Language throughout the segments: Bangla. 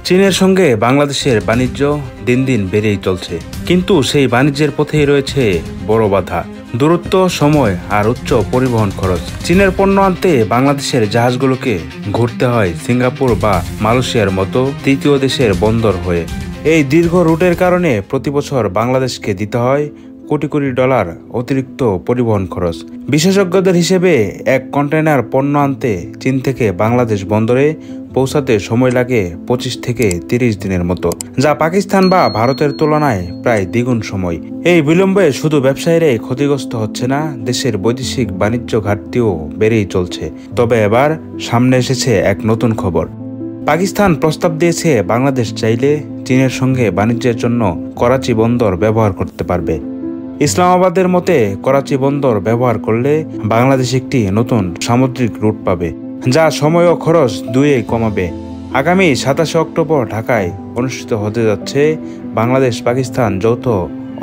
চীনের সঙ্গে বাংলাদেশের বাণিজ্য দিন দিন বেড়েই চলছে, কিন্তু সেই বাণিজ্যের পথেই রয়েছে বড় বাধা: দূরত্ব, সময় আর উচ্চ পরিবহন খরচ। চীনের পণ্য আনতে বাংলাদেশের জাহাজগুলোকে ঘুরতে হয় সিঙ্গাপুর বা মালয়েশিয়ার মতো তৃতীয় দেশের বন্দর হয়ে। এই দীর্ঘ রুটের কারণে প্রতি বছর বাংলাদেশকে দিতে হয় কোটি কোটি ডলার অতিরিক্ত পরিবহন খরচ। বিশেষজ্ঞদের হিসেবে এক কন্টেইনার পণ্য আনতে চীন থেকে বাংলাদেশ বন্দরে পৌঁছাতে সময় লাগে 25 থেকে 30 দিনের মতো, যা পাকিস্তান বা ভারতের তুলনায় প্রায় দ্বিগুণ সময়। এই বিলম্বে শুধু ব্যবসায়ীরাই ক্ষতিগ্রস্ত হচ্ছে না, দেশের বৈদেশিক বাণিজ্য ঘাটতিও বেড়েই চলছে। তবে এবার সামনে এসেছে এক নতুন খবর। পাকিস্তান প্রস্তাব দিয়েছে বাংলাদেশ চাইলে চীনের সঙ্গে বাণিজ্যের জন্য করাচি বন্দর ব্যবহার করতে পারবে। ইসলামাবাদের মতে করাচি বন্দর ব্যবহার করলে বাংলাদেশ একটি নতুন সামুদ্রিক রুট পাবে, যা সময় ও খরচ দুইয়েই কমাবে। আগামী 27 অক্টোবর ঢাকায় অনুষ্ঠিত হতে যাচ্ছে বাংলাদেশ পাকিস্তান যৌথ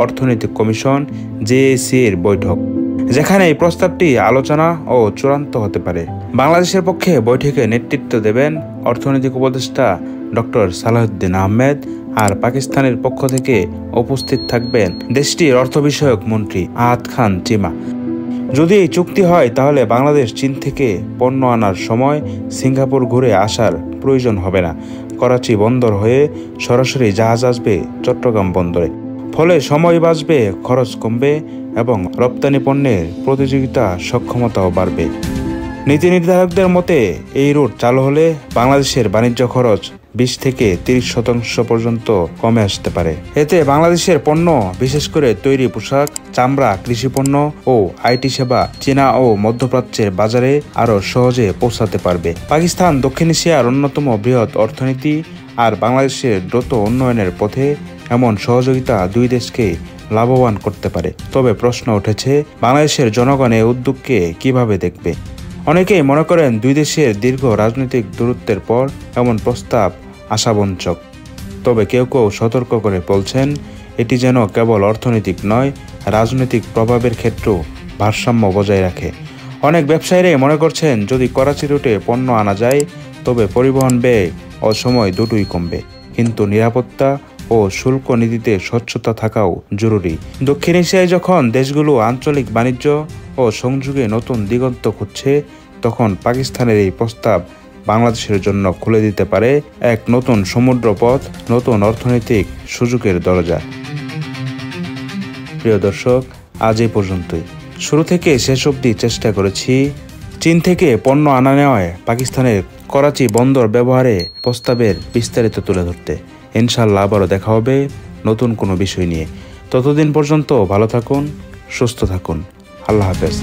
অর্থনৈতিক কমিশন JAC এর বৈঠক, যেখানে এই প্রস্তাবটি আলোচনা ও চূড়ান্ত হতে পারে। বাংলাদেশের পক্ষে বৈঠকে নেতৃত্ব দেবেন অর্থনৈতিক উপদেষ্টা ডক্টর সালাউদ্দিন আহমেদ, আর পাকিস্তানের পক্ষ থেকে উপস্থিত থাকবেন দেশটির অর্থ বিষয়ক মন্ত্রী আহাদ খান চিমা। যদি এই চুক্তি হয় তাহলে বাংলাদেশ চীন থেকে পণ্য আনার সময় সিঙ্গাপুর ঘুরে আসার প্রয়োজন হবে না। করাচি বন্দর হয়ে সরাসরি জাহাজ আসবে চট্টগ্রাম বন্দরে। ফলে সময় বাঁচবে, খরচ কমবে এবং রপ্তানি পণ্যের প্রতিযোগিতা সক্ষমতাও বাড়বে। নীতি নির্ধারকদের মতে এই রুট চালু হলে বাংলাদেশের বাণিজ্য খরচ 20 থেকে 30% পর্যন্ত কমে আসতে পারে। এতে বাংলাদেশের পণ্য, বিশেষ করে তৈরি পোশাক, চামড়া, কৃষিপণ্য ও আইটি সেবা চীনা ও মধ্যপ্রাচ্যের বাজারে আরও সহজে পৌঁছাতে পারবে। পাকিস্তান দক্ষিণ এশিয়ার অন্যতম বৃহৎ অর্থনীতি, আর বাংলাদেশের দ্রুত উন্নয়নের পথে এমন সহযোগিতা দুই দেশকে লাভবান করতে পারে। তবে প্রশ্ন উঠেছে, বাংলাদেশের জনগণ এই উদ্যোগকে কিভাবে দেখবে? অনেকেই মনে করেন দুই দেশের দীর্ঘ রাজনৈতিক দূরত্বের পর এমন প্রস্তাব আশাবঞ্চক। তবে কেউ কেউ সতর্ক করে বলছেন, এটি যেন কেবল অর্থনৈতিক নয়, রাজনৈতিক প্রভাবের ক্ষেত্রেও ভারসাম্য বজায় রাখে। অনেক ব্যবসায়ীরাই মনে করছেন, যদি করাচি রুটে পণ্য আনা যায় তবে পরিবহন ব্যয় ও সময় দুটোই কমবে, কিন্তু নিরাপত্তা ও শুল্ক নীতিতে স্বচ্ছতা থাকাও জরুরি। দক্ষিণ এশিয়ায় যখন দেশগুলো আঞ্চলিক বাণিজ্য ও সংযোগে নতুন দিগন্ত খুঁজছে, তখন পাকিস্তানের এই প্রস্তাব বাংলাদেশের জন্য খুলে দিতে পারে এক নতুন সমুদ্র পথ, নতুন অর্থনৈতিক সুযোগের দরজা। প্রিয় দর্শক, আজ এই পর্যন্তই। শুরু থেকে শেষ অবধি চেষ্টা করেছি চীন থেকে পণ্য আনা নেওয়ায় পাকিস্তানের করাচি বন্দর ব্যবহারে প্রস্তাবের বিস্তারিত তুলে ধরতে। ইনশাআল্লাহ আবারও দেখা হবে নতুন কোনো বিষয় নিয়ে। ততদিন পর্যন্ত ভালো থাকুন, সুস্থ থাকুন। আল্লাহ হাফেজ।